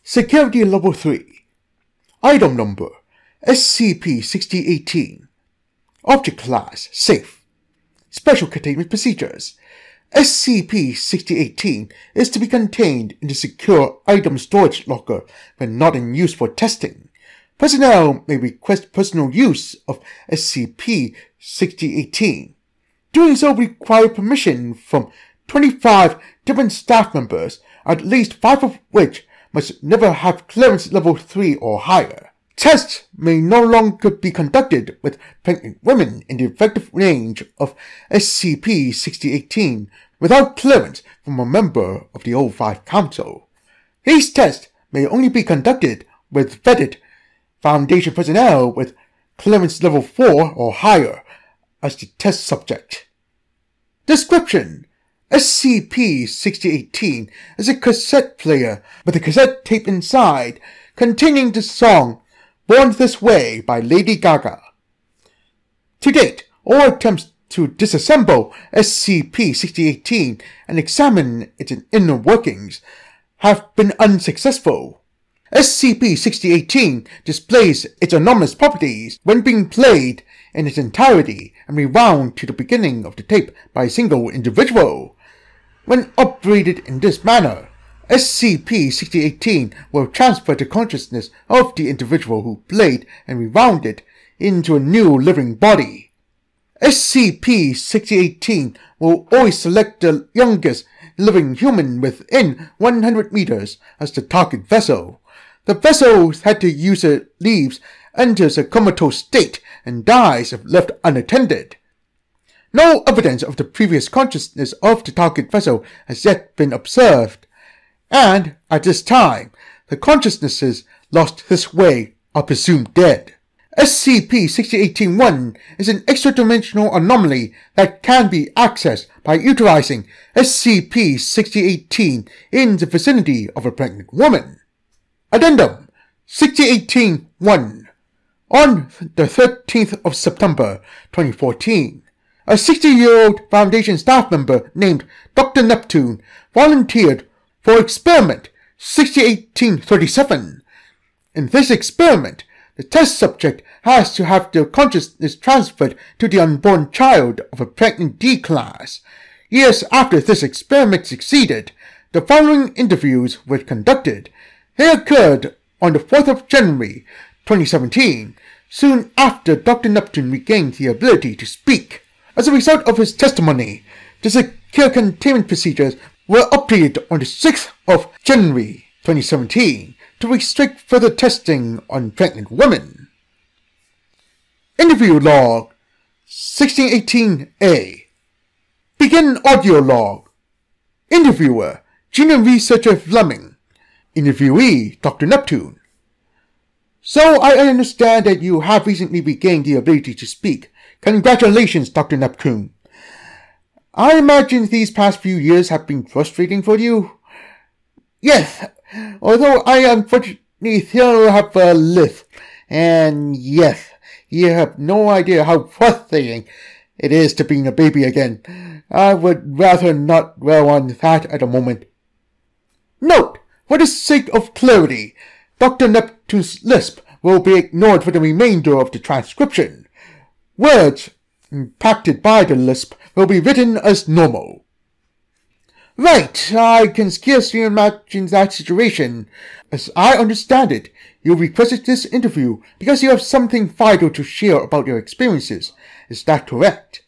Security Level 3. Item Number SCP-6018. Object Class Safe. Special Containment Procedures. SCP-6018 is to be contained in the secure item storage locker when not in use for testing. Personnel may request personal use of SCP-6018. Doing so requires permission from 25 different staff members, at least 5 of which must never have clearance level 3 or higher. Tests may no longer be conducted with pregnant women in the effective range of SCP-6018 without clearance from a member of the O5 Council. These tests may only be conducted with vetted Foundation personnel with clearance level 4 or higher as the test subject. Description: SCP-6018 is a cassette player with a cassette tape inside containing the song Born This Way by Lady Gaga. To date, all attempts to disassemble SCP-6018 and examine its inner workings have been unsuccessful. SCP-6018 displays its anomalous properties when being played in its entirety and rewound to the beginning of the tape by a single individual. When operated in this manner, SCP-6018 will transfer the consciousness of the individual who played and rewound it into a new living body. SCP-6018 will always select the youngest living human within 100 meters as the target vessel. The vessel had to use it leaves, enters a comatose state, and dies if left unattended. No evidence of the previous consciousness of the target vessel has yet been observed, and at this time, the consciousnesses lost this way are presumed dead. SCP-6018-1 is an extra-dimensional anomaly that can be accessed by utilizing SCP-6018 in the vicinity of a pregnant woman. Addendum 6018-1. On the 13th of September 2014, a 60-year-old Foundation staff member named Dr. Neptune volunteered for experiment 6018-37. In this experiment, the test subject has to have their consciousness transferred to the unborn child of a pregnant D-class. Years after this experiment succeeded, the following interviews were conducted. They occurred on the 4th of January 2017, soon after Dr. Neptune regained the ability to speak. As a result of his testimony, the secure containment procedures were updated on the 6th of January 2017 to restrict further testing on pregnant women. Interview Log 1618-A. Begin audio log. Interviewer: Junior Researcher Fleming. Interviewee: Dr. Neptune. So I understand that you have recently regained the ability to speak. Congratulations, Dr. Neptune. I imagine these past few years have been frustrating for you. Yes, although I unfortunately still have a lisp, and yes, you have no idea how frustrating it is to being a baby again. I would rather not dwell on that at the moment. Note: for the sake of clarity, Dr. Neptune's lisp will be ignored for the remainder of the transcription. Words impacted by the lisp will be written as normal. Right, I can scarcely imagine that situation. As I understand it, you requested this interview because you have something vital to share about your experiences. Is that correct?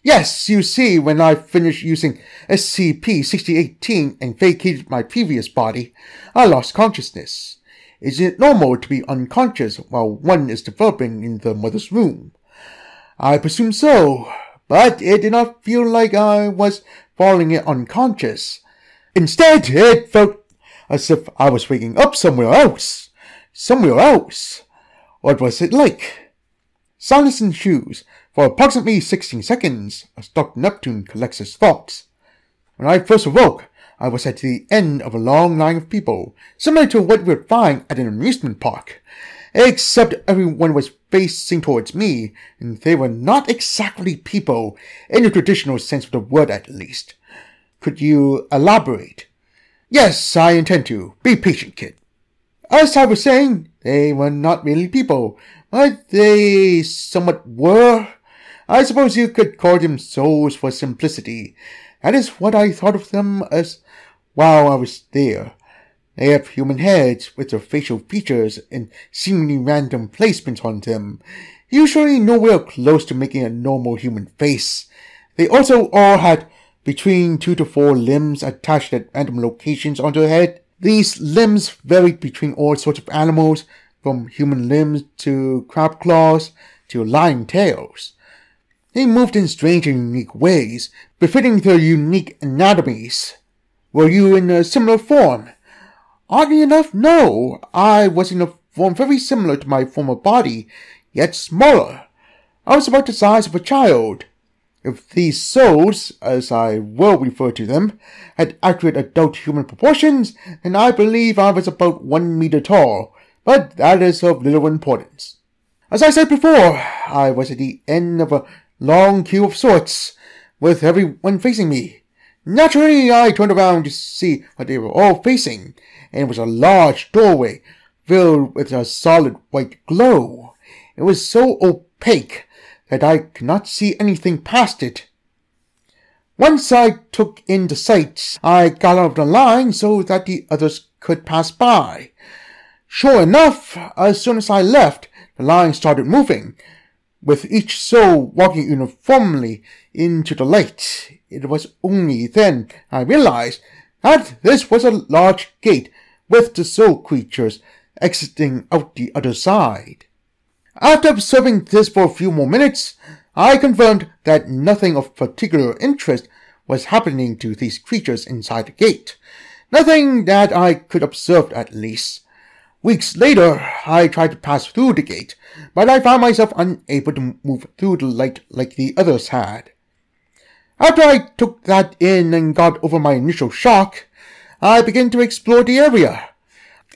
Yes, you see, when I finished using SCP-6018 and vacated my previous body, I lost consciousness. Isn't it normal to be unconscious while one is developing in the mother's womb? I presume so, but it did not feel like I was falling unconscious. Instead, it felt as if I was waking up somewhere else. Somewhere else. What was it like? Silence ensues for approximately 16 seconds as Dr. Neptune collects his thoughts. When I first awoke, I was at the end of a long line of people, similar to what we would find at an amusement park, except everyone was facing towards me, and they were not exactly people, in the traditional sense of the word at least. Could you elaborate? Yes, I intend to. Be patient, kid. As I was saying, they were not really people, but they somewhat were. I suppose you could call them souls for simplicity. That is what I thought of them as while I was there. They have human heads with their facial features and seemingly random placements on them, usually nowhere close to making a normal human face. They also all had between 2 to 4 limbs attached at random locations on their head. These limbs varied between all sorts of animals, from human limbs to crab claws to lion tails. They moved in strange and unique ways, befitting their unique anatomies. Were you in a similar form? Oddly enough, no. I was in a form very similar to my former body, yet smaller. I was about the size of a child. If these souls, as I will refer to them, had accurate adult human proportions, then I believe I was about 1 meter tall, but that is of little importance. As I said before, I was at the end of a long queue of sorts, with everyone facing me. Naturally, I turned around to see what they were all facing, and it was a large doorway filled with a solid white glow. It was so opaque that I could not see anything past it. Once I took in the sights, I got out of the line so that the others could pass by. Sure enough, as soon as I left, the line started moving, with each soul walking uniformly into the light. It was only then I realized that this was a large gate with the soul creatures exiting out the other side. After observing this for a few more minutes, I confirmed that nothing of particular interest was happening to these creatures inside the gate. Nothing that I could observe, at least. Weeks later, I tried to pass through the gate, but I found myself unable to move through the light like the others had. After I took that in and got over my initial shock, I began to explore the area.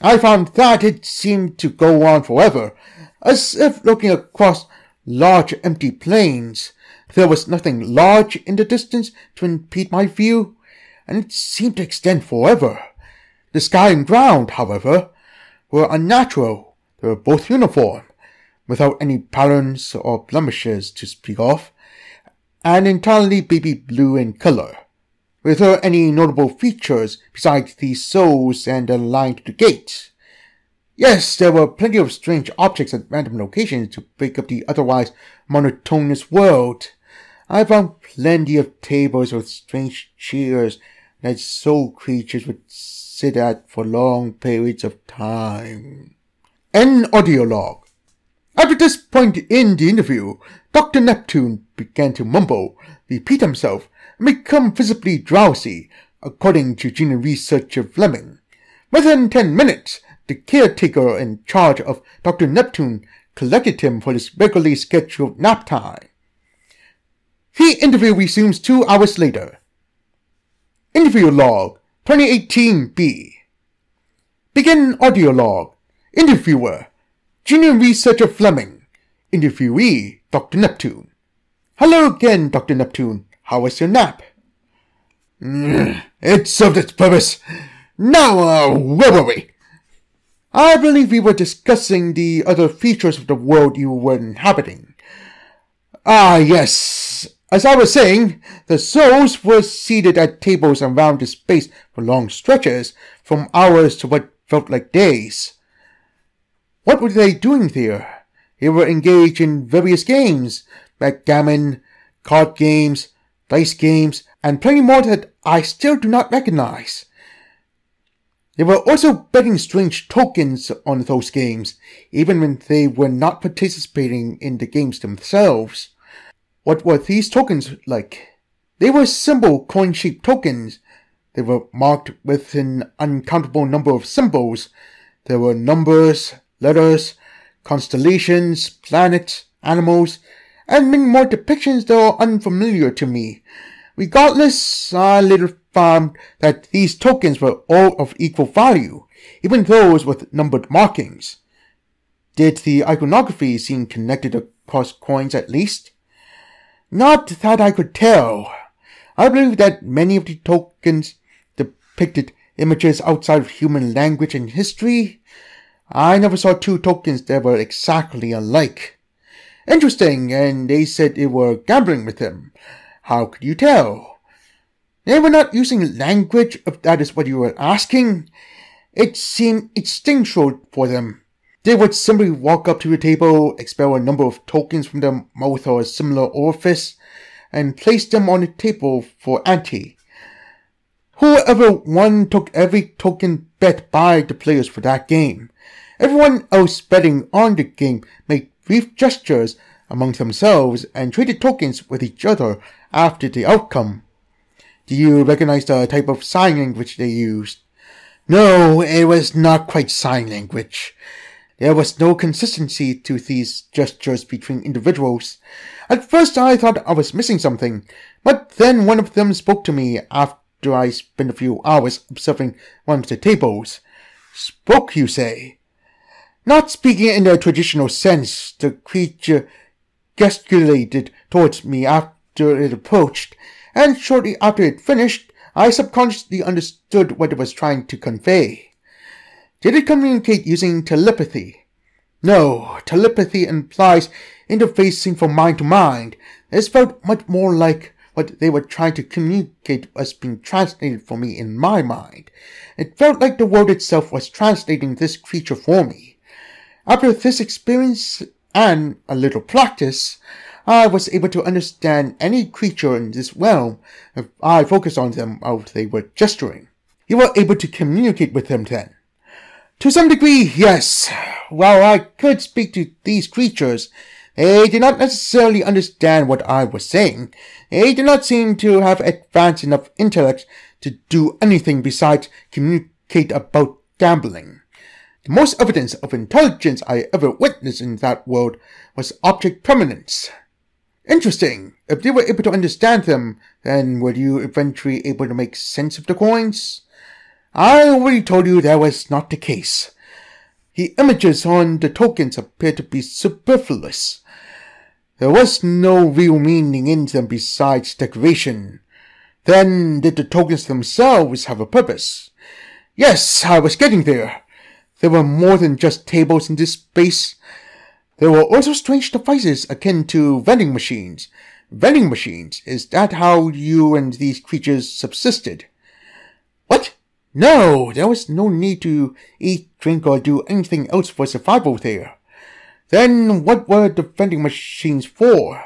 I found that it seemed to go on forever, as if looking across large empty plains. There was nothing large in the distance to impede my view, and it seemed to extend forever. The sky and ground, however, were unnatural. They were both uniform, without any patterns or blemishes to speak of, and entirely baby blue in color. Without any notable features besides these souls and a line to the gate. Yes, there were plenty of strange objects at random locations to break up the otherwise monotonous world. I found plenty of tables with strange chairs that soul creatures would sit at for long periods of time. An audio log. After this point in the interview, Dr. Neptune began to mumble, repeat himself, and become visibly drowsy, according to junior researcher Fleming. Within 10 minutes, the caretaker in charge of Dr. Neptune collected him for his regularly scheduled nap time. The interview resumes 2 hours later. Interview log 2018B. Begin audio log. Interviewer Junior Researcher Fleming. Interviewee Dr. Neptune. Hello again, Dr. Neptune. How was your nap? It served its purpose. Now, where were we? I believe we were discussing the other features of the world you were inhabiting. Ah, yes. As I was saying, the souls were seated at tables around the space for long stretches, from hours to what felt like days. What were they doing there? They were engaged in various games, backgammon, card games, dice games, and plenty more that I still do not recognize. They were also betting strange tokens on those games, even when they were not participating in the games themselves. What were these tokens like? They were symbol coin-shaped tokens. They were marked with an uncountable number of symbols. There were numbers, letters, constellations, planets, animals, and many more depictions that are unfamiliar to me. Regardless, I later found that these tokens were all of equal value, even those with numbered markings. Did the iconography seem connected across coins at least? Not that I could tell. I believe that many of the tokens depicted images outside of human language and history. I never saw two tokens that were exactly alike. Interesting, and they said they were gambling with him. How could you tell? They were not using language, if that is what you were asking. It seemed instinctual for them. They would simply walk up to the table, expel a number of tokens from their mouth or a similar orifice, and place them on the table for ante. Whoever won took every token bet by the players for that game. Everyone else betting on the game made brief gestures among themselves and traded tokens with each other after the outcome. Do you recognize the type of sign language they used? No, it was not quite sign language. There was no consistency to these gestures between individuals. At first I thought I was missing something, but then one of them spoke to me after I spent a few hours observing one of the tables. Spoke, you say? Not speaking in the traditional sense, the creature gesticulated towards me after it approached, and shortly after it finished, I subconsciously understood what it was trying to convey. Did it communicate using telepathy? No, telepathy implies interfacing from mind to mind. This felt much more like what they were trying to communicate was being translated for me in my mind. It felt like the world itself was translating this creature for me. After this experience and a little practice, I was able to understand any creature in this realm if I focused on them while they were gesturing. You were able to communicate with them then? To some degree, yes. While I could speak to these creatures, they did not necessarily understand what I was saying. They did not seem to have advanced enough intellect to do anything besides communicate about gambling. The most evidence of intelligence I ever witnessed in that world was object permanence. Interesting. If they were able to understand them, then were you eventually able to make sense of the coins? I already told you that was not the case. The images on the tokens appeared to be superfluous. There was no real meaning in them besides decoration. Then, did the tokens themselves have a purpose? Yes, I was getting there. There were more than just tables in this space. There were also strange devices akin to vending machines. Vending machines? Is that how you and these creatures subsisted? What? No, there was no need to eat, drink, or do anything else for survival there. Then what were the vending machines for?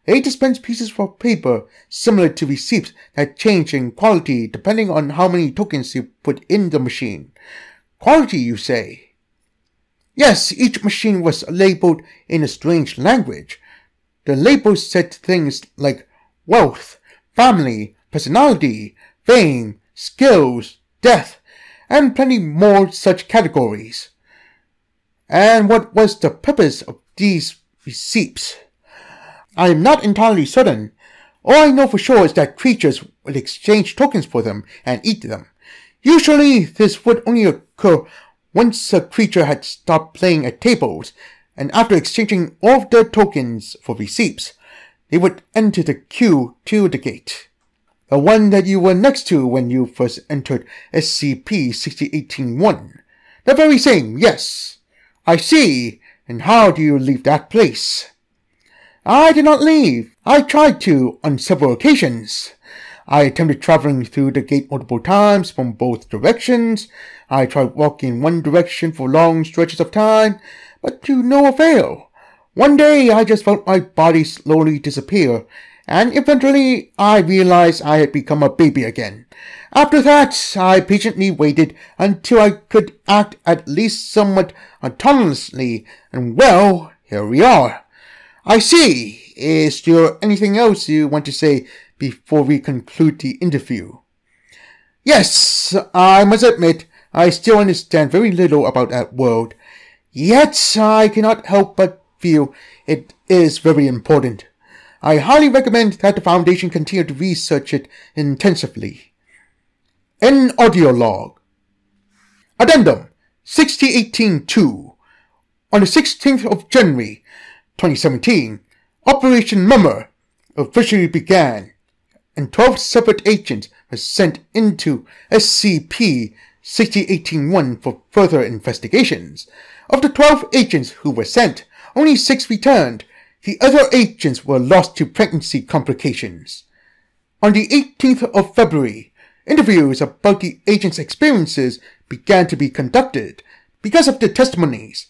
They dispensed pieces of paper similar to receipts that change in quality depending on how many tokens you put in the machine. Quality, you say? Yes, each machine was labeled in a strange language. The labels said things like wealth, family, personality, fame, skills, death, and plenty more such categories. And what was the purpose of these receipts? I am not entirely certain. All I know for sure is that creatures would exchange tokens for them and eat them. Usually, this would only occur once a creature had stopped playing at tables, and after exchanging all of their tokens for receipts, they would enter the queue to the gate. The one that you were next to when you first entered SCP-6018-1. The very same, yes. I see. And how do you leave that place? I did not leave. I tried to on several occasions. I attempted traveling through the gate multiple times from both directions. I tried walking in one direction for long stretches of time, but to no avail. One day I just felt my body slowly disappear, and eventually I realized I had become a baby again. After that, I patiently waited until I could act at least somewhat autonomously, and well, here we are. I see. Is there anything else you want to say before we conclude the interview? Yes, I must admit, I still understand very little about that world. Yet, I cannot help but feel it is very important. I highly recommend that the Foundation continue to research it intensively. An audio log. Addendum 6018-2. On the 16th of January, 2017, Operation Mummer officially began, and 12 separate agents were sent into SCP SCP-6018-1 for further investigations. Of the 12 agents who were sent, only 6 returned. The other agents were lost to pregnancy complications. On the 18th of February, interviews about the agents' experiences began to be conducted. Because of the testimonies,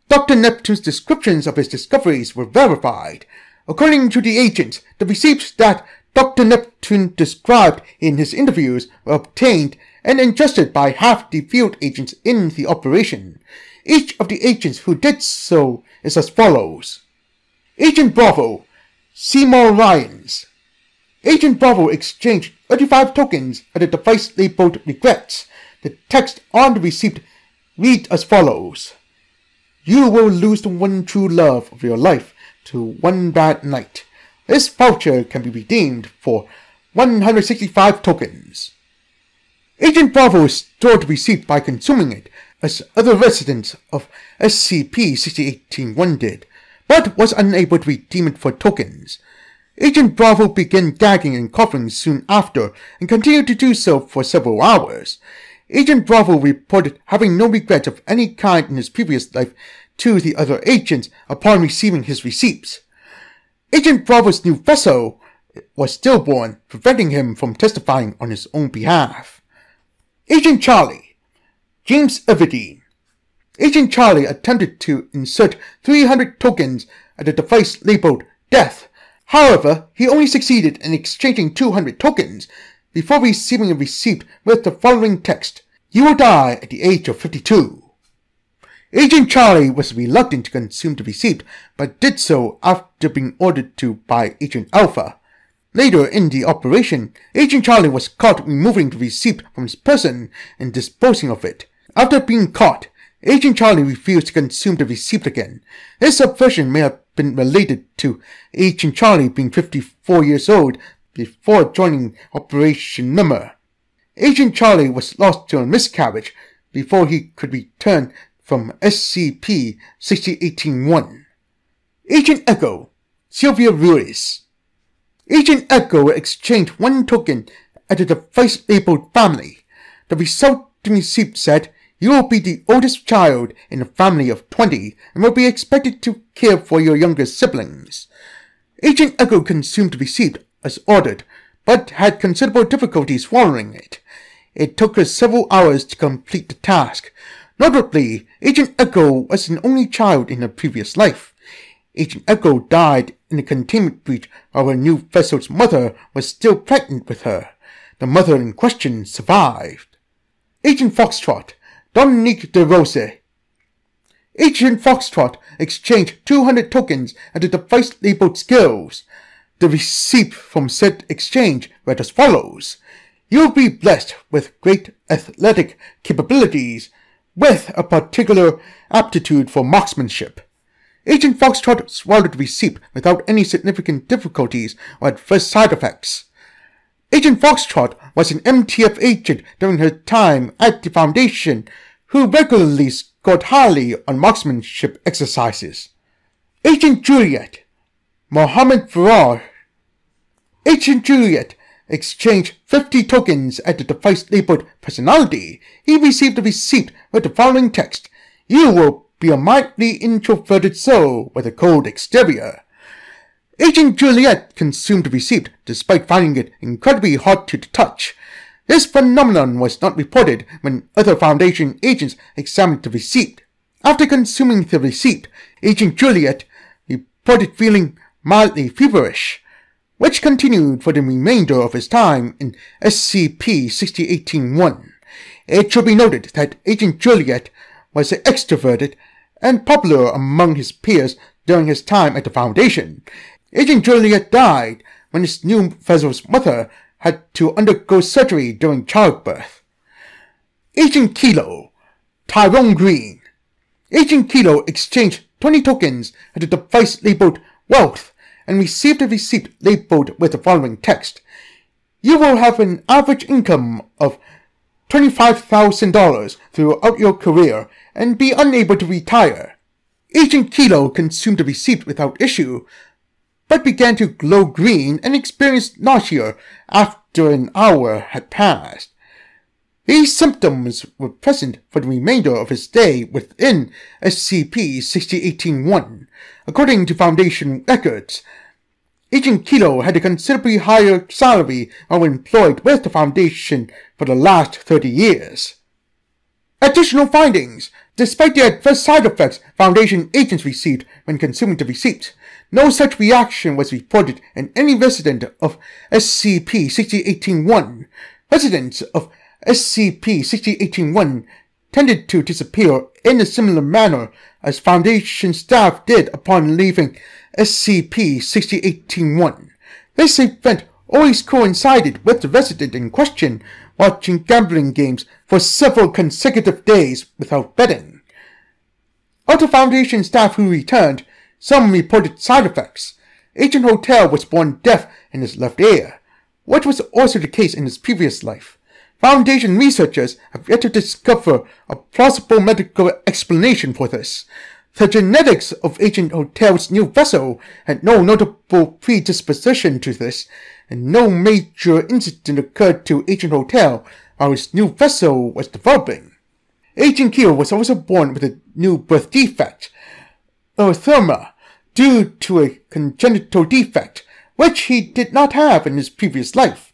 Dr. Neptune's descriptions of his discoveries were verified. According to the agents, the receipts that Dr. Neptune described in his interviews were obtained and ingested by half the field agents in the operation. Each of the agents who did so is as follows. Agent Bravo, Seymour Lyons. Agent Bravo exchanged 35 tokens at a device labeled Regrets. The text on the receipt reads as follows. You will lose the one true love of your life to one bad night. This voucher can be redeemed for 165 tokens. Agent Bravo stored the receipt by consuming it, as other residents of SCP-6018-1 did, but was unable to redeem it for tokens. Agent Bravo began gagging and coughing soon after, and continued to do so for several hours. Agent Bravo reported having no regret of any kind in his previous life to the other agents upon receiving his receipts. Agent Bravo's new vessel was stillborn, preventing him from testifying on his own behalf. Agent Charlie, James Everdeen. Agent Charlie attempted to insert 300 tokens at a device labeled Death. However, he only succeeded in exchanging 200 tokens before receiving a receipt with the following text. You will die at the age of 52. Agent Charlie was reluctant to consume the receipt, but did so after being ordered to by Agent Alpha. Later in the operation, Agent Charlie was caught removing the receipt from his person and disposing of it. After being caught, Agent Charlie refused to consume the receipt again. This subversion may have been related to Agent Charlie being 54 years old before joining Operation Mimmer. Agent Charlie was lost to a miscarriage before he could return from SCP-6018-1. Agent Echo, Sylvia Ruiz. Agent Echo exchanged 1 token at a device labeled Family. The resulting receipt said, you will be the oldest child in a family of 20 and will be expected to care for your younger siblings. Agent Echo consumed the receipt as ordered, but had considerable difficulty swallowing it. It took her several hours to complete the task. Notably, Agent Echo was an only child in her previous life. Agent Echo died in a containment breach while her new vessel's mother was still pregnant with her. The mother in question survived. Agent Foxtrot, Dominique de Rose. Agent Foxtrot exchanged 200 tokens at a device labeled Skills. The receipt from said exchange read as follows. You will be blessed with great athletic capabilities, with a particular aptitude for marksmanship. Agent Foxtrot swallowed the receipt without any significant difficulties or adverse side effects. Agent Foxtrot was an MTF agent during her time at the Foundation who regularly scored highly on marksmanship exercises. Agent Juliet, Mohammed Farrar. Agent Juliet exchanged 50 tokens at the device labeled Personality. He received a receipt with the following text. You will be a mildly introverted soul with a cold exterior. Agent Juliet consumed the receipt despite finding it incredibly hot to the touch. This phenomenon was not reported when other Foundation agents examined the receipt. After consuming the receipt, Agent Juliet reported feeling mildly feverish, which continued for the remainder of his time in SCP-6018-1. It should be noted that Agent Juliet was extroverted and popular among his peers during his time at the Foundation. Agent Juliet died when his new vessel's mother had to undergo surgery during childbirth. Agent Kilo, Tyrone Green. Agent Kilo exchanged 20 tokens at a device labeled Wealth and received a receipt labeled with the following text. You will have an average income of $25,000 throughout your career and be unable to retire. Agent Kilo consumed the receipt without issue, but began to glow green and experienced nausea after an hour had passed. These symptoms were present for the remainder of his stay within SCP-6018-1. According to Foundation records, Agent Kilo had a considerably higher salary while employed with the Foundation for the last 30 years. Additional findings. Despite the adverse side effects Foundation agents received when consuming the receipt, no such reaction was reported in any resident of SCP-6018-1. Residents of SCP-6018-1 tended to disappear in a similar manner as Foundation staff did upon leaving SCP-6018-1. This event always coincided with the resident in question watching gambling games for several consecutive days without betting. Of the Foundation staff who returned, some reported side effects. Agent Hotel was born deaf in his left ear, which was also the case in his previous life. Foundation researchers have yet to discover a plausible medical explanation for this. The genetics of Agent Hotel's new vessel had no notable predisposition to this, and no major incident occurred to Agent Hotel while his new vessel was developing. Agent Kilo was also born with a new birth defect, erythema, due to a congenital defect, which he did not have in his previous life.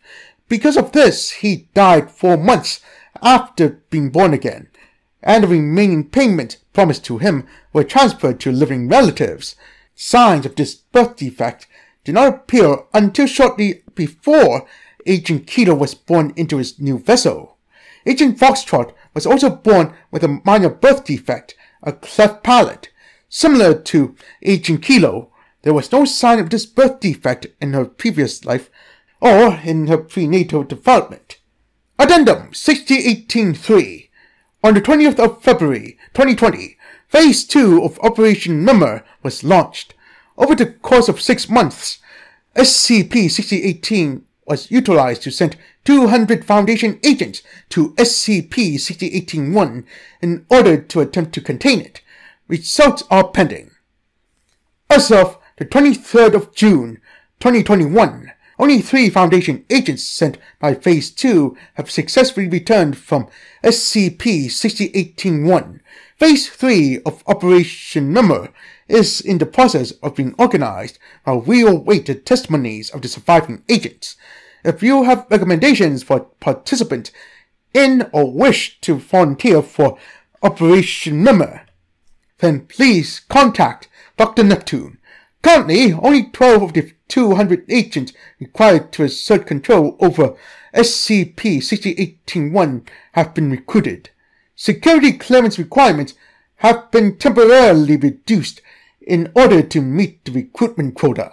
Because of this, he died 4 months after being born again, and the remaining payments promised to him were transferred to living relatives. Signs of this birth defect did not appear until shortly before Agent Kilo was born into his new vessel. Agent Foxtrot was also born with a minor birth defect, a cleft palate. Similar to Agent Kilo, there was no sign of this birth defect in her previous life or in her prenatal development. Addendum 6018-3. On the 20th of February 2020, Phase 2 of Operation Mimmer was launched. Over the course of 6 months, SCP-6018 was utilized to send 200 Foundation agents to SCP-6018-1 in order to attempt to contain it. Results are pending. As of the 23rd of June 2021, only 3 Foundation agents sent by Phase 2 have successfully returned from SCP-6018-1. Phase 3 of Operation Mimmer is in the process of being organized while we await the testimonies of the surviving agents. If you have recommendations for participants in or wish to volunteer for Operation Mimmer, then please contact Dr. Neptune. Currently, only 12 of the 200 agents required to assert control over SCP-6018-1 have been recruited. Security clearance requirements have been temporarily reduced in order to meet the recruitment quota.